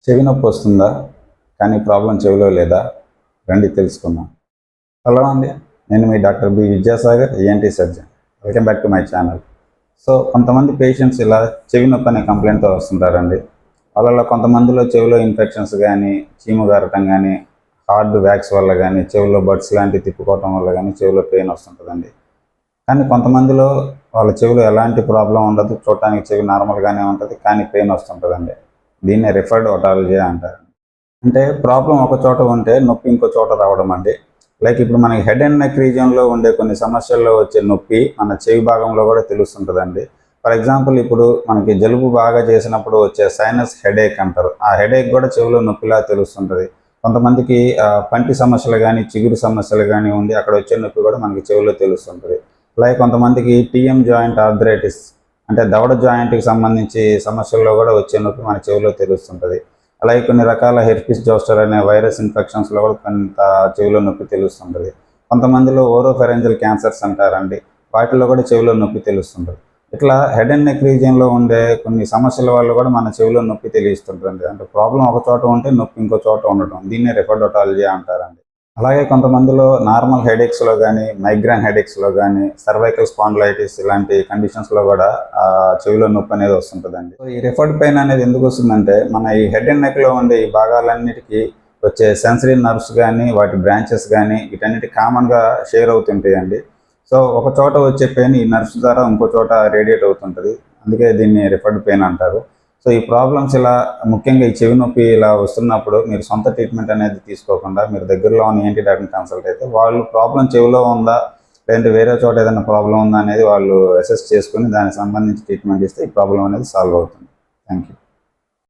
చెవి నొప్పి వస్తుందా? కానీ ప్రాబ్లం చెవిలో లేదా? రండి తెలుసుకుందాం. హలో అండి, నేను మీ doctor B Vidyasagar, ENT surgeon. Welcome back to my channel. So కొంతమంది పేషెంట్స్ ఇలా చెవి నొప్పి అనే కంప్లైంట్తో వస్తుంటారండి. వాళ్ళలో కొంతమందిలో చెవిలో ఇన్ఫెక్షన్స్ కానీ, చీము గారటం కానీ, హార్డ్ వ్యాక్స్ వల్ల కానీ, చెవిలో బడ్స్ లాంటివి తిప్పుకోవటం వల్ల కానీ చెవిలో పెయిన్ వస్తుంటుందండి. కానీ కొంతమందిలో వాళ్ళ చెవిలో ఎలాంటి ప్రాబ్లం ఉండదు, చూడటానికి చెవి నార్మల్గానే ఉంటుంది, కానీ పెయిన్ వస్తుంటుందండి. దీన్నే రిఫర్డ్ ఒటాలజీ అంటారు. అంటే ప్రాబ్లం ఒక చోట ఉంటే నొప్పి ఇంకో చోట రావడం అండి. లైక్ ఇప్పుడు మనకి హెడ్ అండ్ నెక్ రీజియన్లో ఉండే కొన్ని సమస్యల్లో వచ్చే నొప్పి మన చెవి భాగంలో కూడా తెలుస్తుంటుందండి. ఫర్ ఎగ్జాంపుల్, ఇప్పుడు మనకి జలుబు బాగా చేసినప్పుడు వచ్చే సైనస్ హెడేక్ అంటారు. ఆ హెడేక్ కూడా చెవిలో నొప్పిలా తెలుస్తుంటుంది. కొంతమందికి పంటి సమస్యలు కానీ, చిగురు సమస్యలు కానీ ఉండి అక్కడ వచ్చే నొప్పి కూడా మనకి చెవిలో తెలుస్తుంటుంది. అలాగే కొంతమందికి టీఎం జాయింట్ ఆర్థరైటిస్ అంటే దవడ జాయింట్కి సంబంధించి సమస్యల్లో కూడా వచ్చే నొప్పి మన చెవిలో తెలుస్తుంటుంది. అలాగే కొన్ని రకాల హెర్పిస్ జోస్టర్ అనే వైరస్ ఇన్ఫెక్షన్స్లో కూడా కొంత చెవిలో నొప్పి తెలుస్తుంటుంది. కొంతమందిలో ఓరోఫెరెంజల్ క్యాన్సర్స్ అంటారండి, వాటిలో కూడా చెవిలో నొప్పి తెలుస్తుంటుంది. ఇట్లా హెడ్ అండ్ నెక్ రీజియన్లో ఉండే కొన్ని సమస్యల వల్ల కూడా మన చెవిలో నొప్పి తెలియస్తుంటుంది. అంటే ప్రాబ్లం ఒక చోట ఉంటే నొప్పి ఇంకో చోట ఉండటం, దీన్నే రిఫర్డోటాలజీ అంటారండి. అలాగే కొంతమందిలో నార్మల్ హెడేక్స్లో కానీ, మైగ్రేన్ హెడేక్స్లో కానీ, సర్వైకల్ స్పాండిలైటిస్ ఇలాంటి కండిషన్స్లో కూడా చెవిలో నొప్పి అనేది వస్తుంటుందండి. సో ఈ రిఫర్డ్ పెయిన్ అనేది ఎందుకు వస్తుందంటే, మన ఈ హెడ్ అండ్ నెక్లో ఉండే ఈ భాగాలన్నిటికీ వచ్చే సెన్సరీ నర్వ్స్ కానీ, వాటి బ్రాంచెస్ కానీ వీటన్నిటి కామన్గా షేర్ అవుతుంటాయండి. సో ఒక చోట వచ్చే పెయిన్ ఈ నర్వ్స్ ద్వారా ఇంకో చోట రేడియేట్ అవుతుంటుంది. అందుకే దీన్ని రిఫర్డ్ పెయిన్ అంటారు. సో ఈ ప్రాబ్లమ్స్ ఇలా ముఖ్యంగా ఈ చెవి నొప్పి ఇలా వస్తున్నప్పుడు మీరు సొంత ట్రీట్మెంట్ అనేది తీసుకోకుండా మీరు దగ్గరలో ఉన్న ఏంటి డాక్టర్ని కన్సల్ట్ అయితే వాళ్ళు ప్రాబ్లం చెవిలో ఉందా, లేదంటే వేరే చోట ఏదైనా ప్రాబ్లం ఉందా అనేది వాళ్ళు అసెస్ చేసుకుని దానికి సంబంధించి ట్రీట్మెంట్ ఇస్తే ఈ ప్రాబ్లం అనేది సాల్వ్ అవుతుంది. Thank you.